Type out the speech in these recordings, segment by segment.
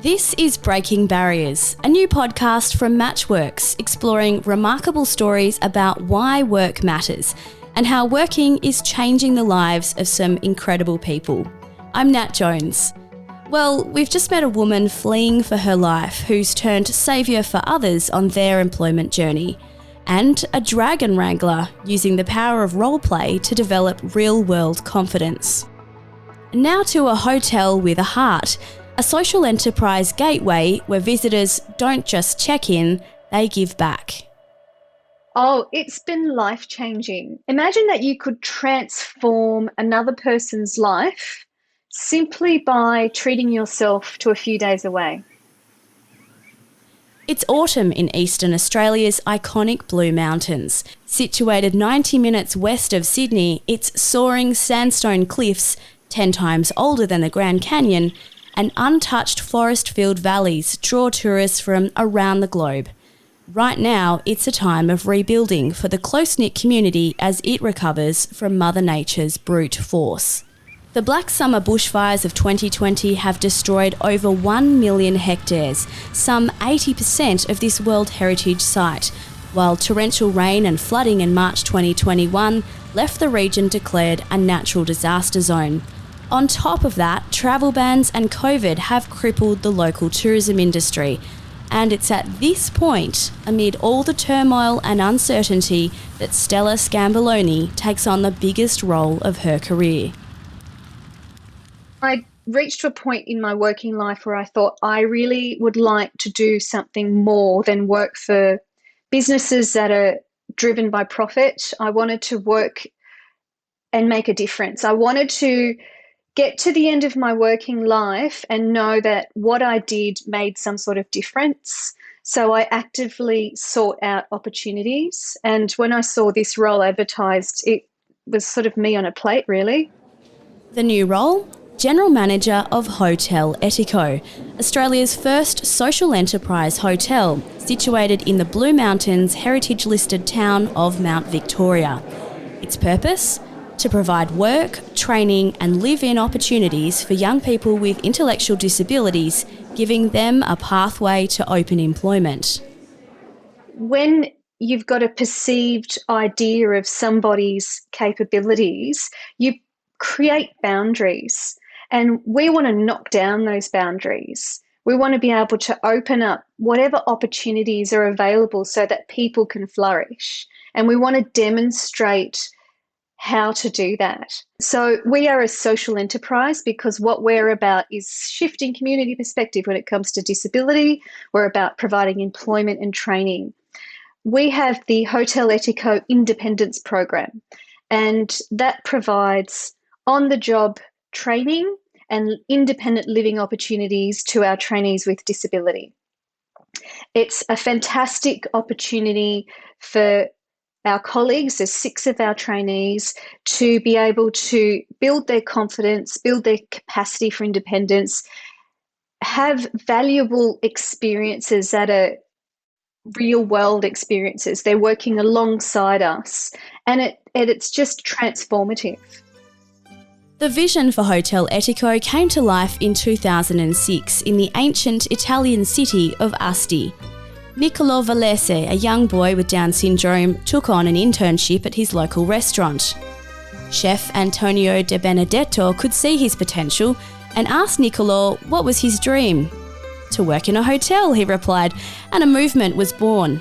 This is Breaking Barriers, a new podcast from Matchworks exploring remarkable stories about why work matters and how working is changing the lives of some incredible people. I'm Nat Jones. Well, we've just met a woman fleeing for her life who's turned saviour for others on their employment journey, and a dragon wrangler using the power of roleplay to develop real-world confidence. Now to a hotel with a heart, a social enterprise gateway where visitors don't just check in, they give back. Oh, it's been life-changing. Imagine that you could transform another person's life simply by treating yourself to a few days away. It's autumn in eastern Australia's iconic Blue Mountains. Situated 90 minutes west of Sydney, its soaring sandstone cliffs, 10 times older than the Grand Canyon, and untouched forest-filled valleys draw tourists from around the globe. Right now, it's a time of rebuilding for the close-knit community as it recovers from Mother Nature's brute force. The Black Summer bushfires of 2020 have destroyed over 1 million hectares, some 80% of this World Heritage Site, while torrential rain and flooding in March 2021 left the region declared a natural disaster zone. On top of that, travel bans and COVID have crippled the local tourism industry. And it's at this point, amid all the turmoil and uncertainty, that Stella Sgambellone takes on the biggest role of her career. I reached to a point in my working life where I thought I really would like to do something more than work for businesses that are driven by profit. I wanted to work and make a difference. I wanted to get to the end of my working life and know that what I did made some sort of difference. So I actively sought out opportunities. And when I saw this role advertised, it was sort of me on a plate, really. The new role? General Manager of Hotel Etico, Australia's first social enterprise hotel, situated in the Blue Mountains heritage-listed town of Mount Victoria. Its purpose? To provide work, training and live-in opportunities for young people with intellectual disabilities, giving them a pathway to open employment. When you've got a perceived idea of somebody's capabilities, you create boundaries, and we want to knock down those boundaries. We want to be able to open up whatever opportunities are available so that people can flourish, and we want to demonstrate how to do that. So we are a social enterprise because what we're about is shifting community perspective when it comes to disability. We're about providing employment and training. We have the Hotel Etico Independence Program, and that provides on-the-job training and independent living opportunities to our trainees with disability. It's a fantastic opportunity for our colleagues, there's 6 of our trainees, to be able to build their confidence, build their capacity for independence, have valuable experiences that are real world experiences. They're working alongside us, and it's just transformative. The vision for Hotel Etico came to life in 2006 in the ancient Italian city of Asti. Niccolo Valese, a young boy with Down syndrome, took on an internship at his local restaurant. Chef Antonio De Benedetto could see his potential and asked Niccolo what was his dream. To work in a hotel, he replied, and a movement was born.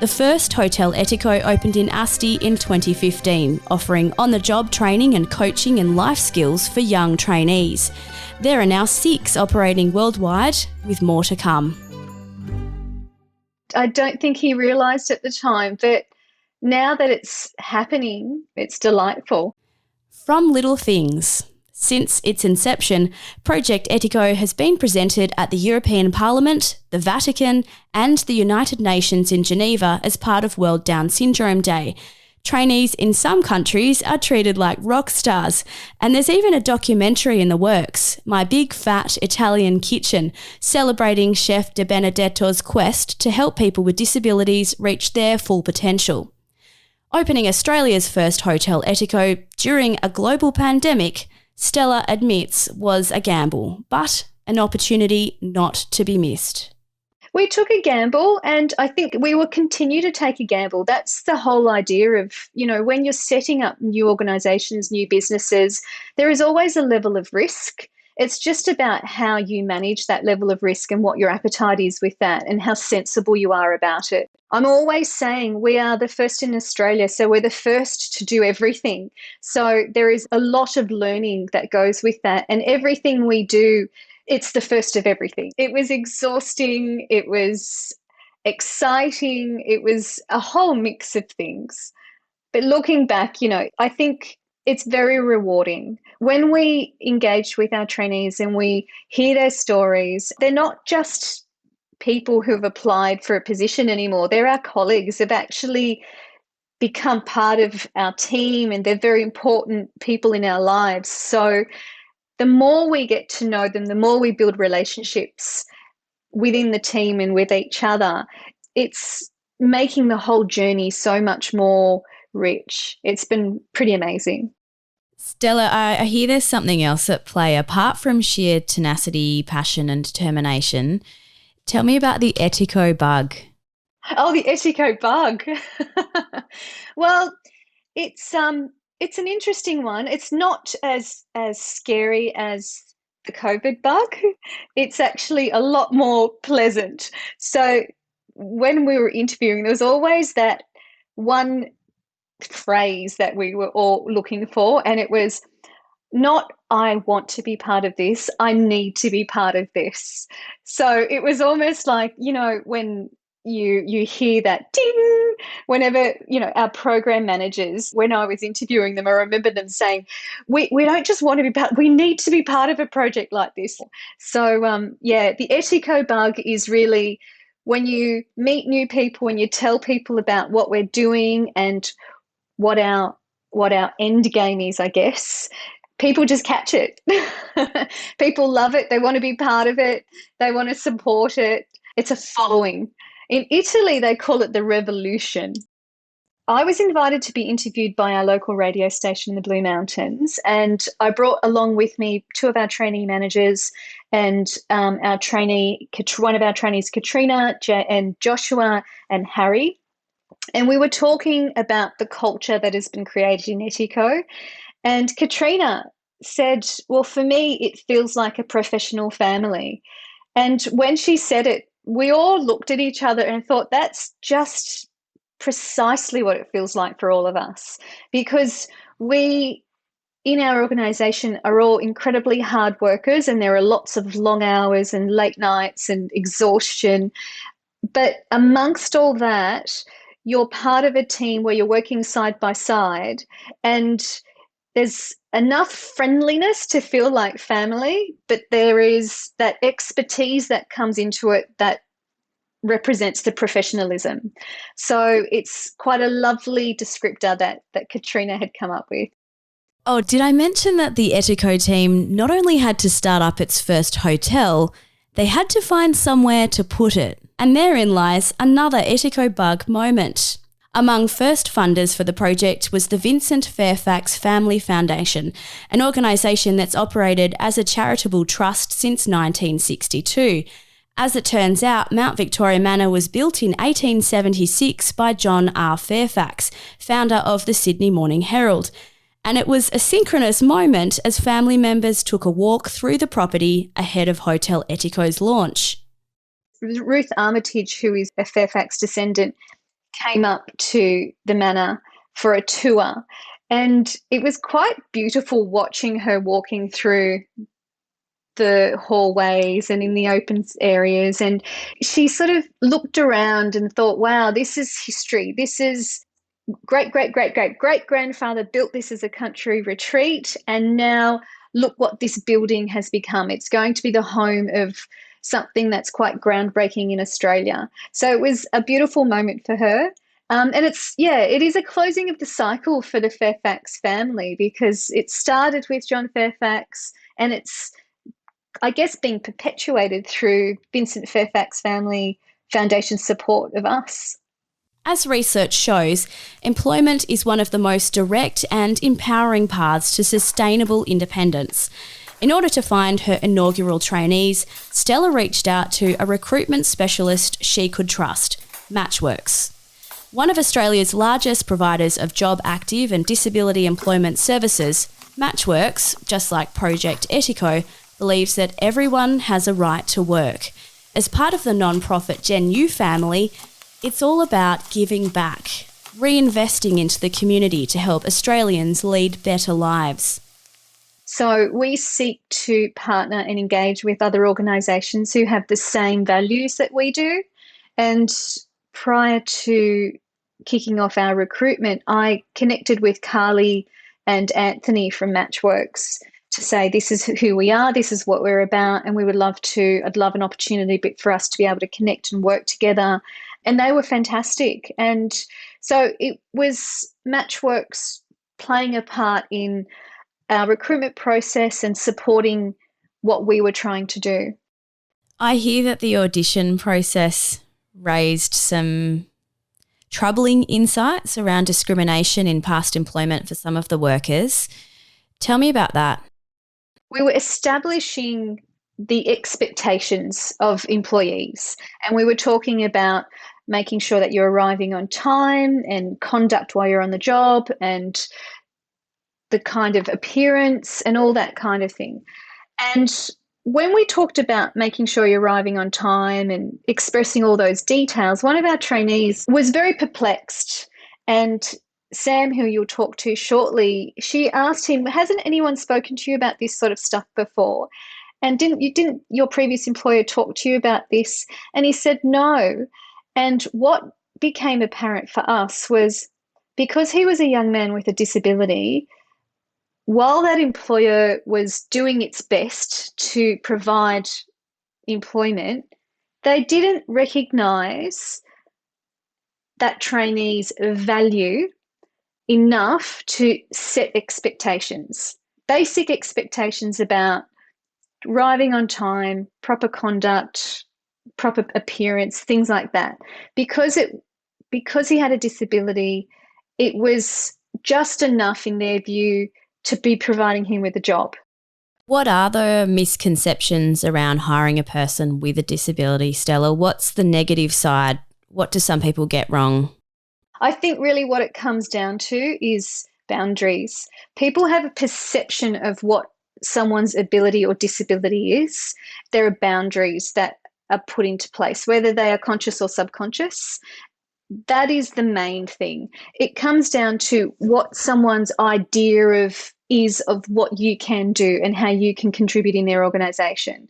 The first Hotel Etico opened in Asti in 2015, offering on-the-job training and coaching and life skills for young trainees. There are now 6 operating worldwide, with more to come. I don't think he realised at the time, but now that it's happening, it's delightful. From little things. Since its inception, Project Etiko has been presented at the European Parliament, the Vatican and the United Nations in Geneva as part of World Down Syndrome Day. Trainees in some countries are treated like rock stars, and there's even a documentary in the works, My Big Fat Italian Kitchen, celebrating Chef De Benedetto's quest to help people with disabilities reach their full potential. Opening Australia's first Hotel Etico during a global pandemic, Stella admits was a gamble, but an opportunity not to be missed. We took a gamble, and I think we will continue to take a gamble. That's the whole idea of, when you're setting up new organisations, new businesses, there is always a level of risk. It's just about how you manage that level of risk and what your appetite is with that and how sensible you are about it. I'm always saying we are the first in Australia, so we're the first to do everything. So there is a lot of learning that goes with that, and everything we do, it's the first of everything. It was exhausting, it was exciting, it was a whole mix of things. But looking back, I think it's very rewarding. When we engage with our trainees and we hear their stories, they're not just people who've applied for a position anymore. They're our colleagues. They've actually become part of our team, and they're very important people in our lives. So the more we get to know them, the more we build relationships within the team and with each other, it's making the whole journey so much more rich. It's been pretty amazing. Stella, I hear there's something else at play apart from sheer tenacity, passion and determination. Tell me about the Etiko Bug. Oh, the Etiko Bug. Well, it's an interesting one. It's not as scary as the COVID bug. It's actually a lot more pleasant. So when we were interviewing, there was always that one phrase that we were all looking for, and it was not I want to be part of this, I need to be part of this. So it was almost like, when you hear that ding, whenever, our program managers, when I was interviewing them, I remember them saying, we don't just want to be part, we need to be part of a project like this. So the Etiko Bug is really when you meet new people and you tell people about what we're doing and what our end game is, I guess, people just catch it. People love it. They want to be part of it. They want to support it. It's a following. In Italy, they call it the revolution. I was invited to be interviewed by our local radio station in the Blue Mountains, and I brought along with me two of our trainee managers and one of our trainees, Katrina, and Joshua and Harry. And we were talking about the culture that has been created in Etiko. And Katrina said, well, for me, it feels like a professional family. And when she said it, we all looked at each other and thought, that's just precisely what it feels like for all of us. Because we, in our organisation, are all incredibly hard workers, and there are lots of long hours and late nights and exhaustion. But amongst all that, you're part of a team where you're working side by side, and there's enough friendliness to feel like family, but there is that expertise that comes into it that represents the professionalism. So it's quite a lovely descriptor that Katrina had come up with. Oh, did I mention that the Etiko team not only had to start up its first hotel, they had to find somewhere to put it. And therein lies another Etiko Bug moment. Among first funders for the project was the Vincent Fairfax Family Foundation, an organisation that's operated as a charitable trust since 1962. As it turns out, Mount Victoria Manor was built in 1876 by John R. Fairfax, founder of the Sydney Morning Herald. And it was a synchronous moment as family members took a walk through the property ahead of Hotel Etico's launch. Ruth Armitage, who is a Fairfax descendant, came up to the manor for a tour, and it was quite beautiful watching her walking through the hallways and in the open areas, and she sort of looked around and thought, wow, this is history. This is great-great-great-great-great-grandfather built this as a country retreat, and now look what this building has become. It's going to be the home of something that's quite groundbreaking in Australia. So it was a beautiful moment for her. And it is a closing of the cycle for the Fairfax family, because it started with John Fairfax, and it's, I guess, being perpetuated through Vincent Fairfax Family Foundation's support of us. As research shows, employment is one of the most direct and empowering paths to sustainable independence. In order to find her inaugural trainees, Stella reached out to a recruitment specialist she could trust, Matchworks. One of Australia's largest providers of job active and disability employment services, Matchworks, just like Project Etico, believes that everyone has a right to work. As part of the non-profit Gen U family, it's all about giving back, reinvesting into the community to help Australians lead better lives. So we seek to partner and engage with other organisations who have the same values that we do. And prior to kicking off our recruitment, I connected with Carly and Anthony from Matchworks to say, this is who we are, this is what we're about, and I'd love an opportunity for us to be able to connect and work together. And they were fantastic. And so it was Matchworks playing a part in our recruitment process and supporting what we were trying to do. I hear that the audition process raised some troubling insights around discrimination in past employment for some of the workers. Tell me about that. We were establishing the expectations of employees, and we were talking about making sure that you're arriving on time and conduct while you're on the job and the kind of appearance and all that kind of thing. And when we talked about making sure you're arriving on time and expressing all those details, one of our trainees was very perplexed. And Sam, who you'll talk to shortly, she asked him, hasn't anyone spoken to you about this sort of stuff before? And didn't your previous employer talk to you about this? And he said no. And what became apparent for us was, because he was a young man with a disability, while that employer was doing its best to provide employment, they didn't recognise that trainee's value enough to set expectations, basic expectations about arriving on time, proper conduct, proper appearance, things like that. Because he had a disability, it was just enough in their view to be providing him with a job. What are the misconceptions around hiring a person with a disability, Stella? What's the negative side? What do some people get wrong? I think really what it comes down to is boundaries. People have a perception of what someone's ability or disability is. There are boundaries that are put into place, whether they are conscious or subconscious. That is the main thing. It comes down to what someone's idea of what you can do and how you can contribute in their organisation.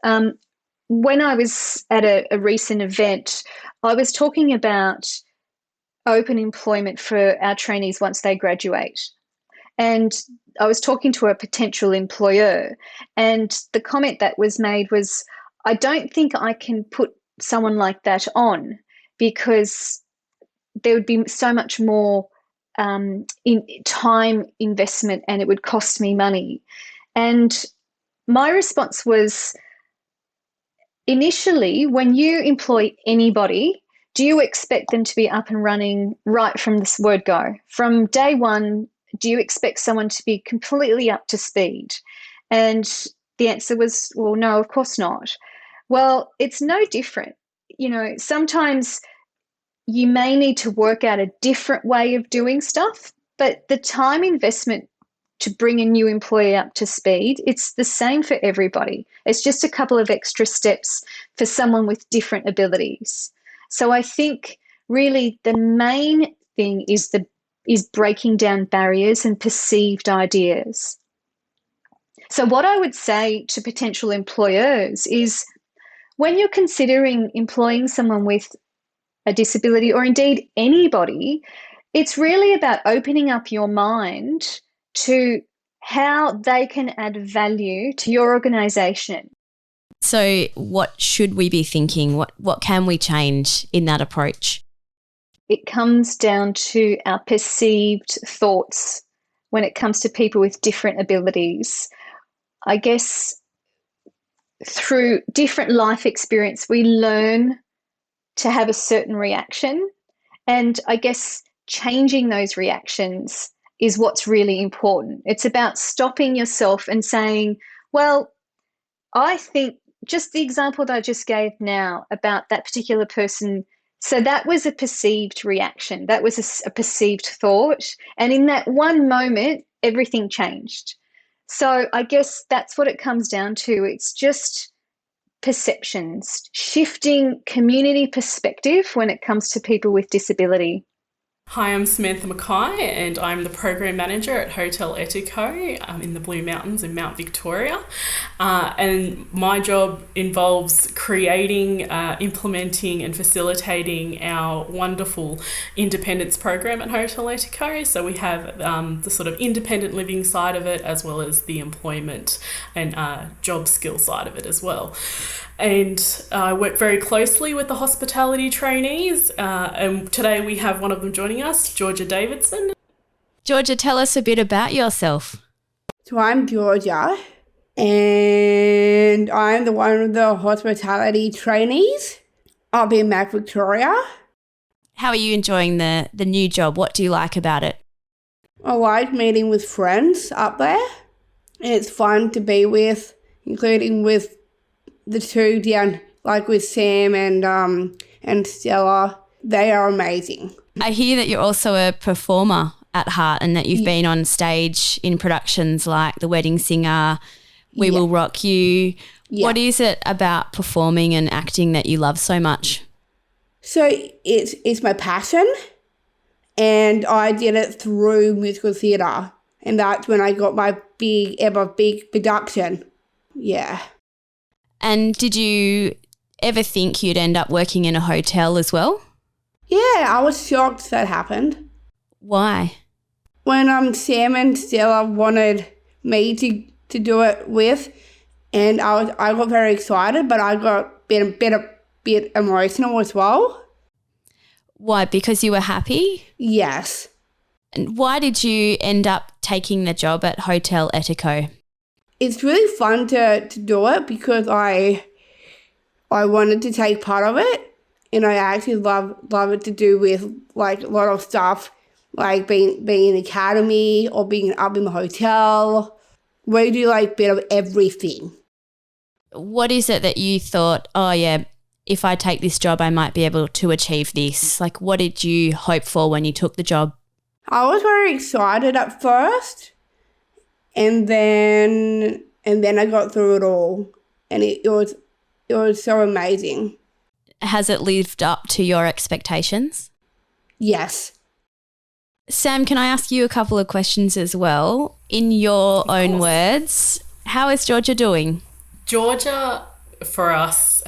When I was at a recent event, I was talking about open employment for our trainees once they graduate. And I was talking to a potential employer, and the comment that was made was, I don't think I can put someone like that on, because there would be so much more in time investment and it would cost me money. And my response was, initially, when you employ anybody, do you expect them to be up and running right from the word go? From day one, do you expect someone to be completely up to speed? And the answer was, well, no, of course not. Well, it's no different. Sometimes you may need to work out a different way of doing stuff, but the time investment to bring a new employee up to speed, it's the same for everybody. It's just a couple of extra steps for someone with different abilities. So I think really the main thing is breaking down barriers and perceived ideas. So what I would say to potential employers is, when you're considering employing someone with a disability, or indeed anybody, it's really about opening up your mind to how they can add value to your organisation. So what should we be thinking? What can we change in that approach? It comes down to our perceived thoughts when it comes to people with different abilities. I guess through different life experience, we learn to have a certain reaction, And I guess changing those reactions is what's really important. It's about stopping yourself and saying, well, I think just the example that I just gave now about that particular person, so that was a perceived reaction. That was a perceived thought. And in that one moment, everything changed. So I guess that's what it comes down to. It's just perceptions, shifting community perspective when it comes to people with disability. Hi, I'm Samantha Mackay and I'm the Program Manager at Hotel Etico in the Blue Mountains in Mount Victoria. And my job involves creating, implementing and facilitating our wonderful independence program at Hotel Etico. So we have the sort of independent living side of it, as well as the employment and job skill side of it as well. And I work very closely with the hospitality trainees. And today we have one of them joining us, Georgia Davidson. Georgia, tell us a bit about yourself. So I'm Georgia, and I'm one of the hospitality trainees up in Mount Victoria. How are you enjoying the new job? What do you like about it? I like meeting with friends up there, and it's fun to be with, including with the two down, like with Sam and Stella. They are amazing. I hear that you're also a performer at heart and that you've been on stage in productions like The Wedding Singer, We Will Rock You. Yeah. What is it about performing and acting that you love so much? So it's my passion, and I did it through musical theatre, and that's when I got my big production. Yeah. And did you ever think you'd end up working in a hotel as well? Yeah, I was shocked that happened. Why? When Sam and Stella wanted me to do it with, and I got very excited, but I got a bit emotional as well. Why? Because you were happy? Yes. And why did you end up taking the job at Hotel Etico? It's really fun to do it because I wanted to take part of it, and I actually love it to do with like a lot of stuff, like being in the academy or being up in the hotel. We do like a bit of everything. What is it that you thought, oh yeah, if I take this job, I might be able to achieve this? Like, what did you hope for when you took the job? I was very excited at first. And then I got through it all, and it was so amazing. Has it lived up to your expectations? Yes. Sam, can I ask you a couple of questions as well? In your own words, how is Georgia doing? Georgia, for us,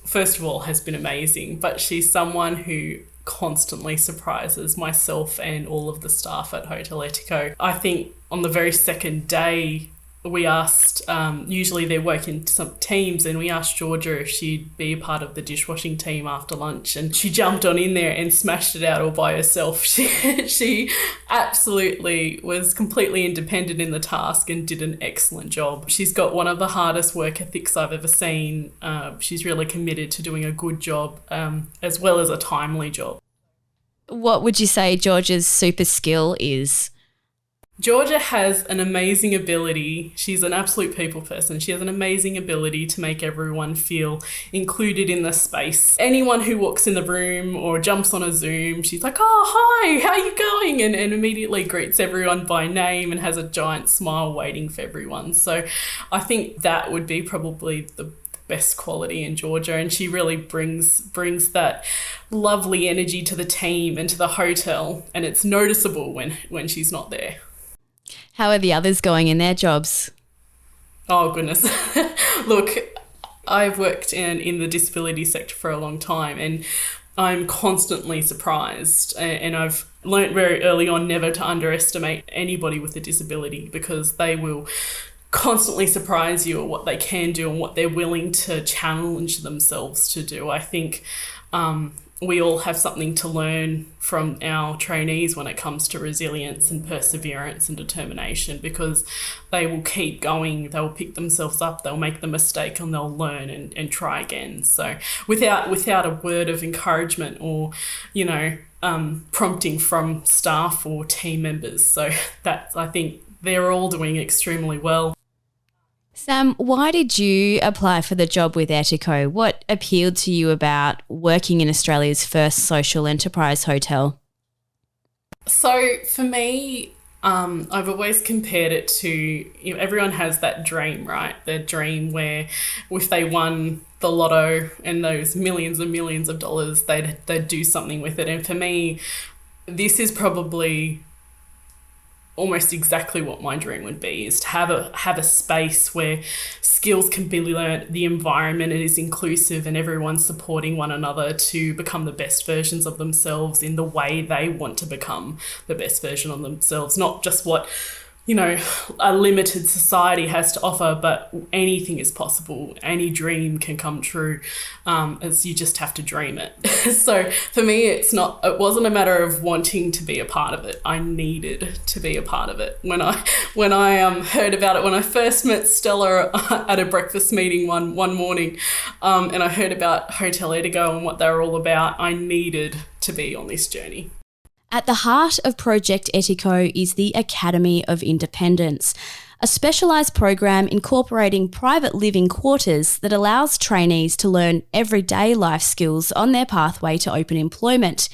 first of all, has been amazing, but she's someone who constantly surprises myself and all of the staff at Hotel Etico. I think on the very second day, we asked, usually they work in some teams, and we asked Georgia if she'd be a part of the dishwashing team after lunch, and she jumped on in there and smashed it out all by herself. She absolutely was completely independent in the task and did an excellent job. She's got one of the hardest work ethics I've ever seen. She's really committed to doing a good job as well as a timely job. What would you say Georgia's super skill is? Georgia has an amazing ability. She's an absolute people person. She has an amazing ability to make everyone feel included in the space. Anyone who walks in the room or jumps on a Zoom, she's like, oh, hi, how are you going? And immediately greets everyone by name and has a giant smile waiting for everyone. So I think that would be probably the best quality in Georgia, and she really brings that lovely energy to the team and to the hotel, and it's noticeable when she's not there. How are the others going in their jobs? Oh, goodness. Look, I've worked in the disability sector for a long time, and I'm constantly surprised, and I've learnt very early on never to underestimate anybody with a disability, because they will constantly surprise you at what they can do and what they're willing to challenge themselves to do. I think we all have something to learn from our trainees when it comes to resilience and perseverance and determination, because they will keep going, they'll pick themselves up, they'll make the mistake and they'll learn and try again. So without a word of encouragement or, prompting from staff or team members. So I think they're all doing extremely well. Sam, why did you apply for the job with Etiko? What appealed to you about working in Australia's first social enterprise hotel? So for me, I've always compared it to, everyone has that dream, right? Their dream where if they won the lotto and those millions and millions of dollars, they'd do something with it. And for me, this is probably almost exactly what my dream would be, is to have a space where skills can be learned, the environment is inclusive and everyone's supporting one another to become the best versions of themselves in the way they want to become the best version of themselves, not just what a limited society has to offer, but anything is possible. Any dream can come true, as you just have to dream it. So for me, it wasn't a matter of wanting to be a part of it. I needed to be a part of it. When I heard about it, when I first met Stella at a breakfast meeting one morning, and I heard about Hotel Etico and what they were all about, I needed to be on this journey. At the heart of Project Etiko is the Academy of Independence, a specialised program incorporating private living quarters that allows trainees to learn everyday life skills on their pathway to open employment.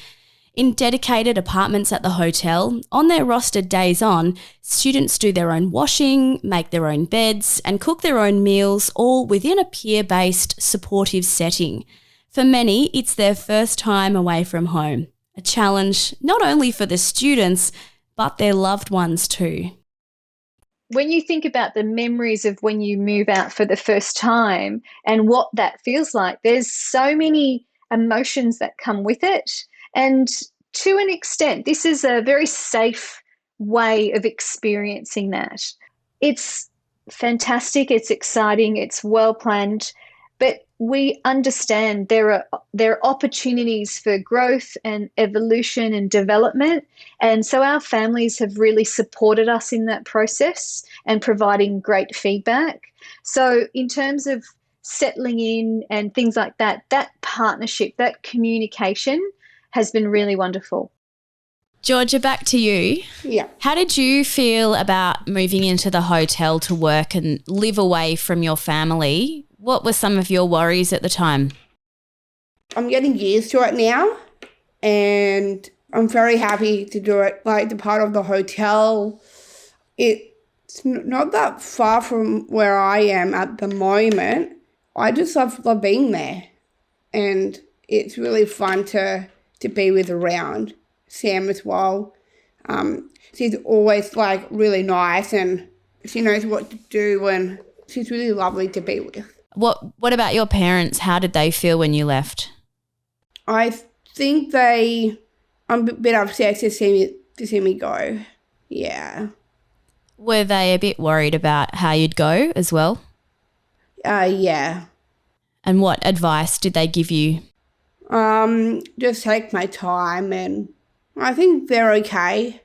In dedicated apartments at the hotel, on their rostered days on, students do their own washing, make their own beds, and cook their own meals, all within a peer-based, supportive setting. For many, it's their first time away from home. A challenge not only for the students, but their loved ones too. When you think about the memories of when you move out for the first time and what that feels like, there's so many emotions that come with it. And to an extent, this is a very safe way of experiencing that. It's fantastic, it's exciting, it's well planned, but we understand there are opportunities for growth and evolution and development. And so our families have really supported us in that process and providing great feedback. So in terms of settling in and things like that, that partnership, that communication has been really wonderful. Georgia, back to you. Yeah. How did you feel about moving into the hotel to work and live away from your family? What were some of your worries at the time? I'm getting used to it now, and I'm very happy to do it. Like, the part of the hotel, it's not that far from where I am at the moment. I just love being there, and it's really fun to be with around Sam as well. She's always really nice, and she knows what to do, and she's really lovely to be with. What about your parents? How did they feel when you left? I think I'm a bit upset to see me go. Yeah. Were they a bit worried about how you'd go as well? Yeah. And what advice did they give you? Just take my time, and I think they're okay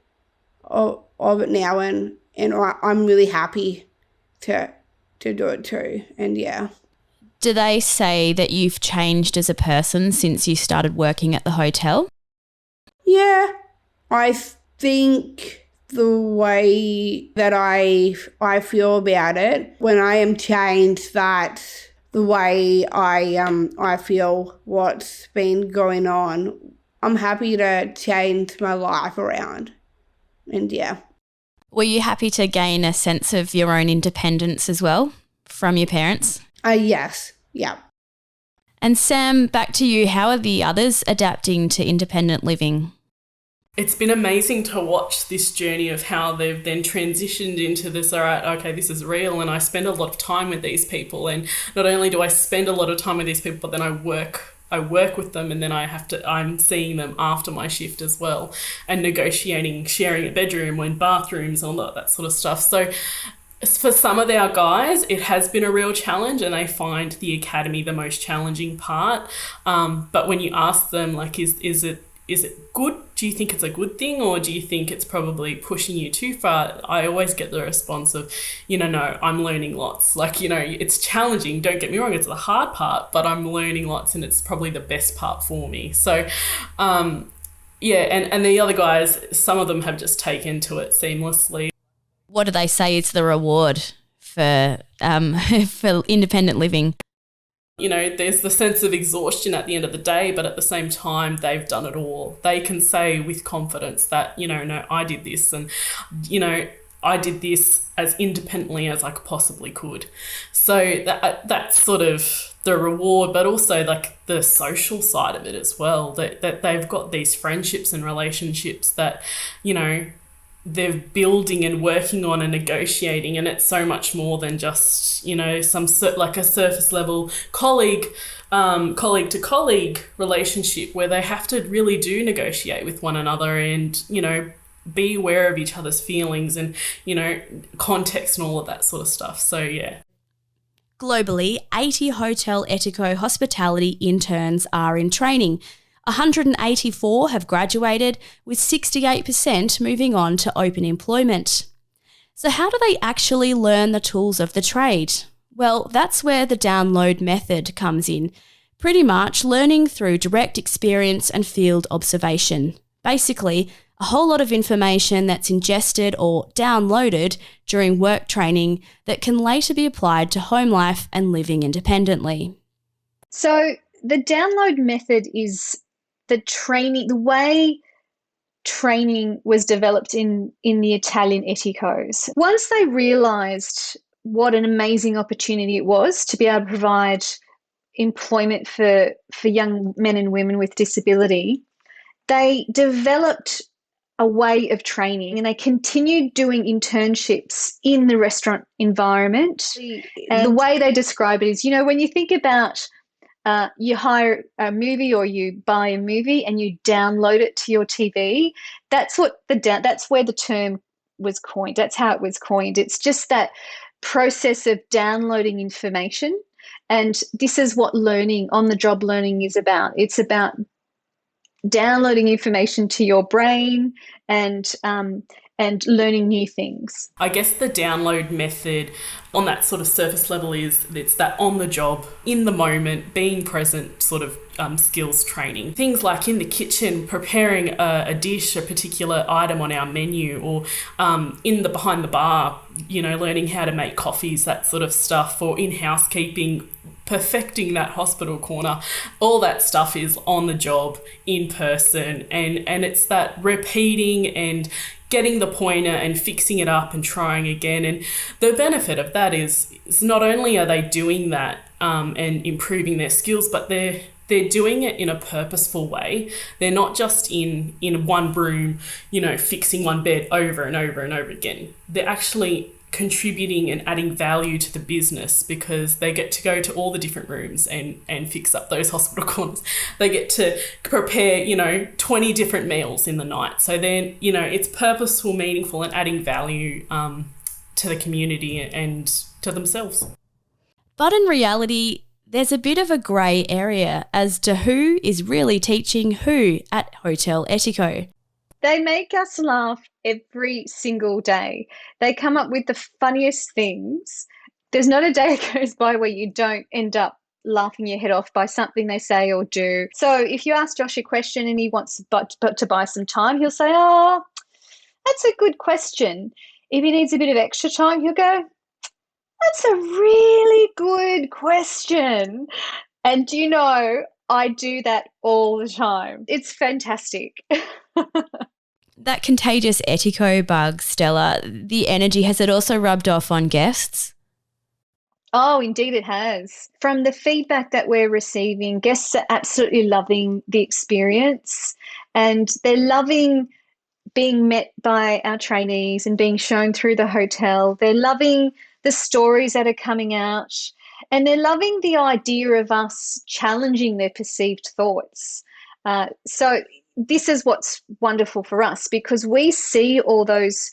of it now, and I'm really happy to do it too, and yeah. Do they say that you've changed as a person since you started working at the hotel? Yeah, I think the way that I feel about it, when I am changed, that the way I feel what's been going on, I'm happy to change my life around, and yeah. Were you happy to gain a sense of your own independence as well from your parents? Yes, yeah. And Sam, back to you. How are the others adapting to independent living? It's been amazing to watch this journey of how they've then transitioned into this, all right, okay, this is real, and I spend a lot of time with these people. And not only do I spend a lot of time with these people, but then I work with them, and then I'm seeing them after my shift as well, and negotiating, sharing a bedroom and bathrooms and all that sort of stuff. So For some of our guys, it has been a real challenge and they find the academy the most challenging part. But when you ask them, like, is it good? Do you think it's a good thing, or do you think it's probably pushing you too far? I always get the response of, no, I'm learning lots. Like, it's challenging. Don't get me wrong, it's the hard part, but I'm learning lots and it's probably the best part for me. So, yeah, and the other guys, some of them have just taken to it seamlessly. What do they say is the reward for for independent living? There's the sense of exhaustion at the end of the day, but at the same time, they've done it all. They can say with confidence that, no, I did this and, I did this as independently as I possibly could. So that's sort of the reward, but also like the social side of it as well, that they've got these friendships and relationships that, they're building and working on and negotiating, and it's so much more than just like a surface level colleague to colleague relationship where they have to really do negotiate with one another and be aware of each other's feelings and context and all of that sort of stuff. So yeah. Globally, 80 Hotel Etico hospitality interns are in training. 184 have graduated, with 68% moving on to open employment. So how do they actually learn the tools of the trade? Well, that's where the download method comes in. Pretty much learning through direct experience and field observation. Basically, a whole lot of information that's ingested or downloaded during work training that can later be applied to home life and living independently. So the download method is the way training was developed in the Italian Eticos. Once they realised what an amazing opportunity it was to be able to provide employment for young men and women with disability, they developed a way of training and they continued doing internships in the restaurant environment. And the way they describe it is, when you think about you hire a movie or you buy a movie and you download it to your TV, that's where the term was coined. That's how it was coined. It's just that process of downloading information, and this is what on-the-job learning is about. It's about downloading information to your brain and learning new things. I guess the download method on that sort of surface level it's that on the job, in the moment, being present sort of skills training. Things like in the kitchen, preparing a dish, a particular item on our menu, or behind the bar, learning how to make coffees, that sort of stuff, or in housekeeping, perfecting that hospital corner. All that stuff is on the job, in person, and it's that repeating and getting the pointer and fixing it up and trying again. And the benefit of that is not only are they doing that and improving their skills, but they're doing it in a purposeful way. They're not just in one room, fixing one bed over and over and over again. They're actually contributing and adding value to the business because they get to go to all the different rooms and fix up those hospital corners. They get to prepare, 20 different meals in the night. So then, it's purposeful, meaningful, and adding value to the community and to themselves. But in reality, there's a bit of a grey area as to who is really teaching who at Hotel Etico. They make us laugh every single day. They come up with the funniest things. There's not a day that goes by where you don't end up laughing your head off by something they say or do. So if you ask Josh a question and he wants to buy some time, he'll say, "Oh, that's a good question." If he needs a bit of extra time, he'll go, "That's a really good question." And I do that all the time. It's fantastic. That contagious Etiko bug, Stella, the energy, has it also rubbed off on guests? Oh, indeed it has. From the feedback that we're receiving, guests are absolutely loving the experience and they're loving being met by our trainees and being shown through the hotel. They're loving the stories that are coming out and they're loving the idea of us challenging their perceived thoughts. So this is what's wonderful for us because we see all those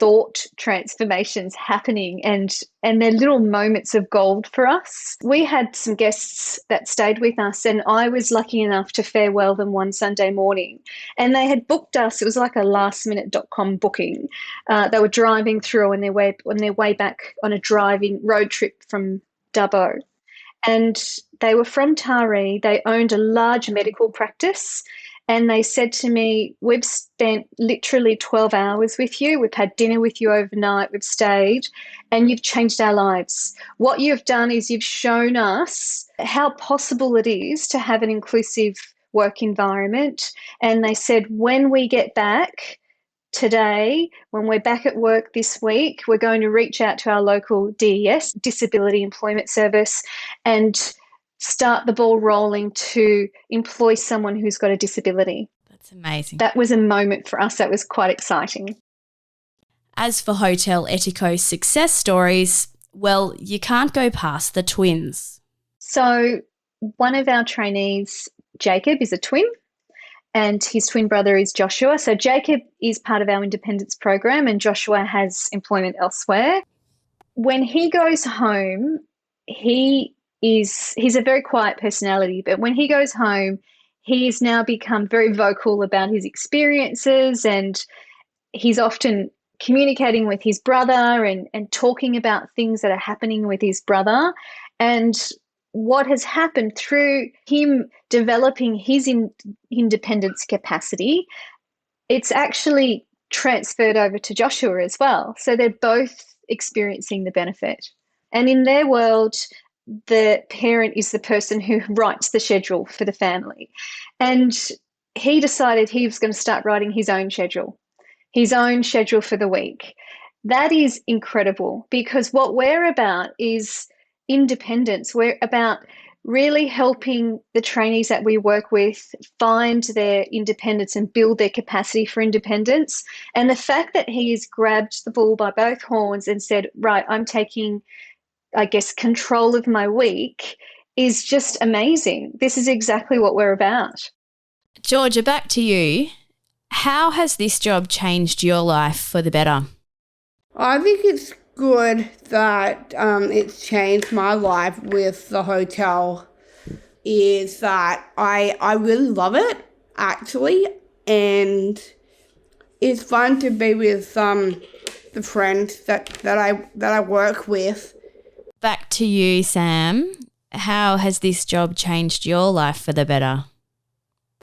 thought transformations happening, and they're little moments of gold for us. We had some guests that stayed with us, and I was lucky enough to farewell them one Sunday morning, and they had booked us. It was like a lastminute.com booking. They were driving through on their way back on a driving road trip from Dubbo. And they were from Taree. They owned a large medical practice. And they said to me, we've spent literally 12 hours with you. We've had dinner with you overnight. We've stayed, and you've changed our lives. What you've done is you've shown us how possible it is to have an inclusive work environment. And they said, when we get back today, when we're back at work this week, we're going to reach out to our local DES, Disability Employment Service, and start the ball rolling to employ someone who's got a disability. That's amazing. That was a moment for us that was quite exciting. As for Hotel Etico's success stories, well, you can't go past the twins. So one of our trainees, Jacob, is a twin, and his twin brother is Joshua. So Jacob is part of our independence program, and Joshua has employment elsewhere. When he goes home, he's a very quiet personality, but when he goes home, he has now become very vocal about his experiences, and he's often communicating with his brother and talking about things that are happening with his brother. And what has happened through him developing his independence capacity, it's actually transferred over to Joshua as well. So they're both experiencing the benefit. And in their world, the parent is the person who writes the schedule for the family. And he decided he was going to start writing his own schedule for the week. That is incredible, because what we're about is independence. We're about really helping the trainees that we work with find their independence and build their capacity for independence. And the fact that he has grabbed the bull by both horns and said, right, I'm taking, I guess, control of my week is just amazing. This is exactly what we're about. Georgia, back to you. How has this job changed your life for the better? I think it's good that it's changed my life with the hotel, is that I really love it, actually, and it's fun to be with the friends that I work with. Back to you, Sam. How has this job changed your life for the better?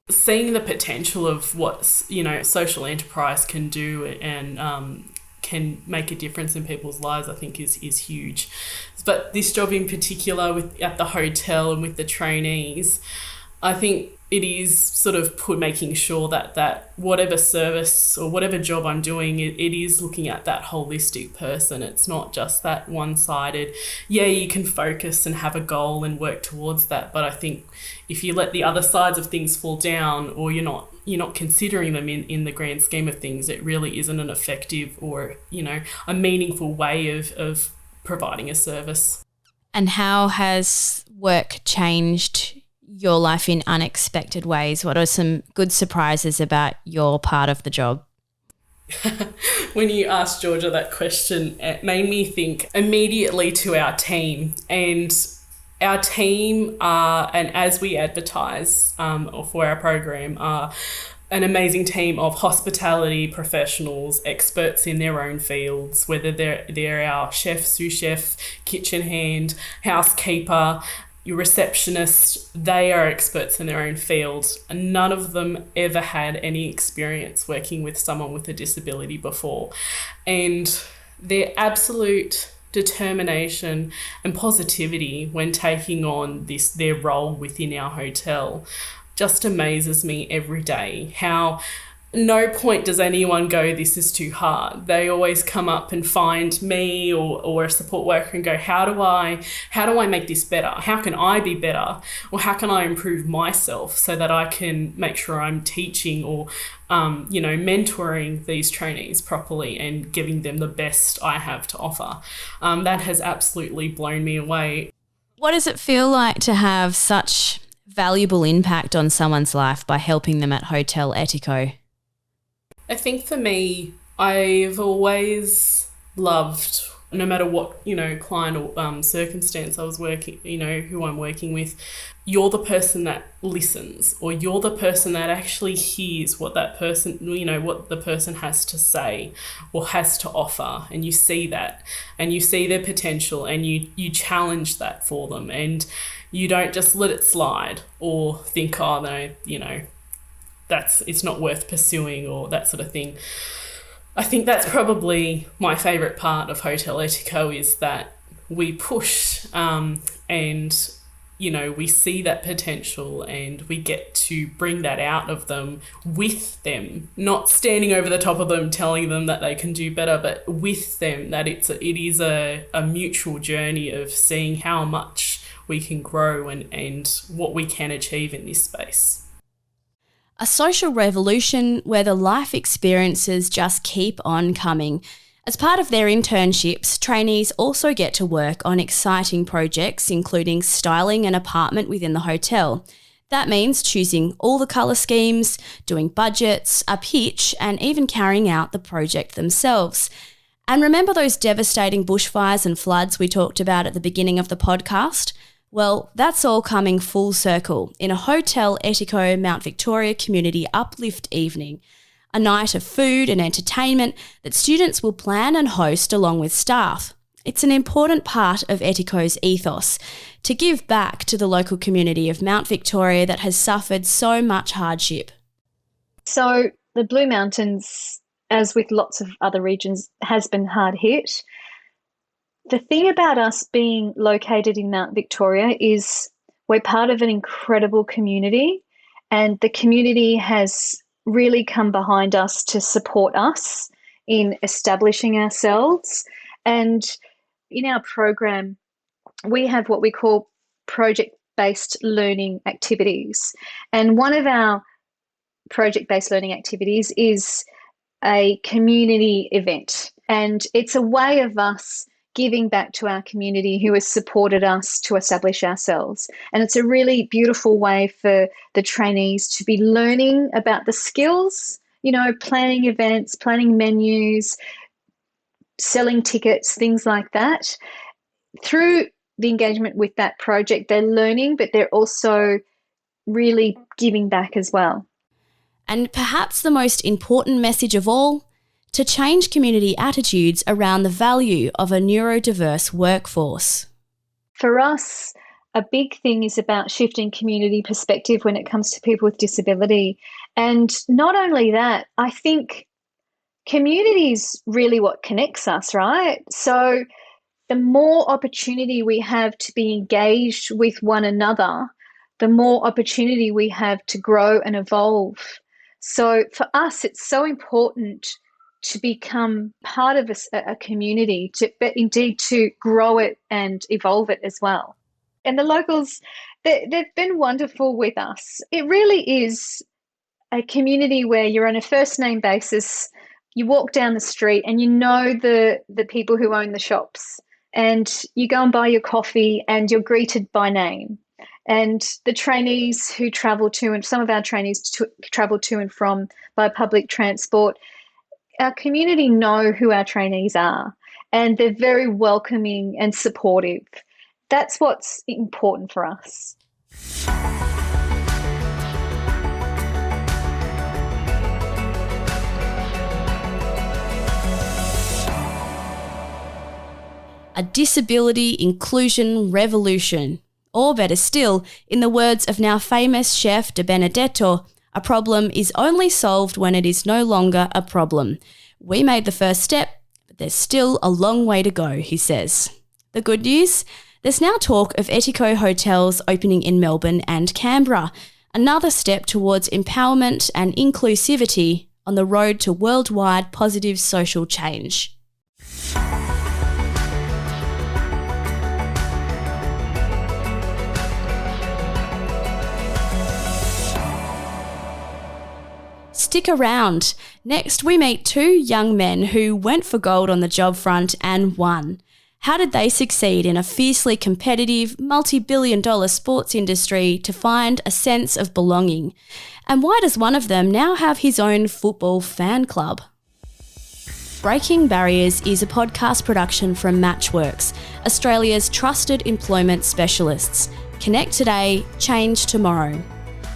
Seeing the potential of what, social enterprise can do and can make a difference in people's lives, I think is huge. But this job in particular at the hotel and with the trainees, I think it is sort of making sure that whatever service or whatever job I'm doing, it is looking at that holistic person. It's not just that one-sided. Yeah, you can focus and have a goal and work towards that, but I think if you let the other sides of things fall down, or you're not considering them in the grand scheme of things, it really isn't an effective or, a meaningful way of providing a service. And how has work changed your life in unexpected ways? What are some good surprises about your part of the job? When you asked Georgia that question, it made me think immediately to our team. And our team are, and as we advertise for our program, are an amazing team of hospitality professionals, experts in their own fields, whether they're our chef, sous chef, kitchen hand, housekeeper, your receptionist. They are experts in their own field. And none of them ever had any experience working with someone with a disability before. And their absolute determination and positivity when taking on their role within our hotel just amazes me every day. How no point does anyone go, this is too hard. They always come up and find me or a support worker and go, how do I make this better? How can I be better? Or how can I improve myself so that I can make sure I'm teaching or mentoring these trainees properly and giving them the best I have to offer? That has absolutely blown me away. What does it feel like to have such valuable impact on someone's life by helping them at Hotel Etico? I think for me, I've always loved, no matter what, client or circumstance I was working, who I'm working with, you're the person that listens, or you're the person that actually hears what that person, what the person has to say or has to offer. And you see that, and you see their potential, and you challenge that for them, and you don't just let it slide or think, oh no, it's not worth pursuing, or that sort of thing. I think that's probably my favourite part of Hotel Etico, is that we push and, we see that potential, and we get to bring that out of them with them, not standing over the top of them telling them that they can do better, but with them, that it is a mutual journey of seeing how much we can grow and what we can achieve in this space. A social revolution where the life experiences just keep on coming. As part of their internships, trainees also get to work on exciting projects, including styling an apartment within the hotel. That means choosing all the colour schemes, doing budgets, a pitch, and even carrying out the project themselves. And remember those devastating bushfires and floods we talked about at the beginning of the podcast? Well, that's all coming full circle in a Hotel Etico Mount Victoria community uplift evening, a night of food and entertainment that students will plan and host along with staff. It's an important part of Etico's ethos to give back to the local community of Mount Victoria that has suffered so much hardship. So the Blue Mountains, as with lots of other regions, has been hard hit. The thing about us being located in Mount Victoria is we're part of an incredible community, and the community has really come behind us to support us in establishing ourselves. And in our program, we have what we call project-based learning activities. And one of our project-based learning activities is a community event. And it's a way of us giving back to our community who has supported us to establish ourselves. And it's a really beautiful way for the trainees to be learning about the skills, planning events, planning menus, selling tickets, things like that. Through the engagement with that project, they're learning, but they're also really giving back as well. And perhaps the most important message of all, to change community attitudes around the value of a neurodiverse workforce. For us, a big thing is about shifting community perspective when it comes to people with disability. And not only that, I think community is really what connects us, right? So the more opportunity we have to be engaged with one another, the more opportunity we have to grow and evolve. So for us, it's so important to become part of a community, but indeed to grow it and evolve it as well. And the locals, they've been wonderful with us. It really is a community where you're on a first name basis. You walk down the street and you know the people who own the shops, and you go and buy your coffee and you're greeted by name. And the trainees who travel to, and some of our trainees travel to and from by public transport, our community know who our trainees are, and they're very welcoming and supportive. That's what's important for us. A disability inclusion revolution. Or better still, in the words of now famous chef De Benedetto, a problem is only solved when it is no longer a problem. We made the first step, but there's still a long way to go, he says. The good news? There's now talk of Etiko hotels opening in Melbourne and Canberra, another step towards empowerment and inclusivity on the road to worldwide positive social change. Stick around. Next, we meet two young men who went for gold on the job front and won. How did they succeed in a fiercely competitive, multi-billion-dollar sports industry to find a sense of belonging? And why does one of them now have his own football fan club? Breaking Barriers is a podcast production from Matchworks, Australia's trusted employment specialists. Connect today, change tomorrow.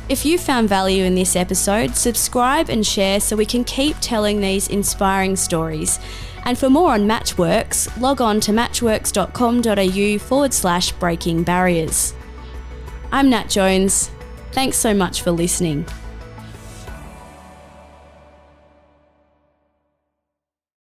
If you found value in this episode, subscribe and share so we can keep telling these inspiring stories. And for more on Matchworks, log on to matchworks.com.au/breaking barriers. I'm Nat Jones. Thanks so much for listening.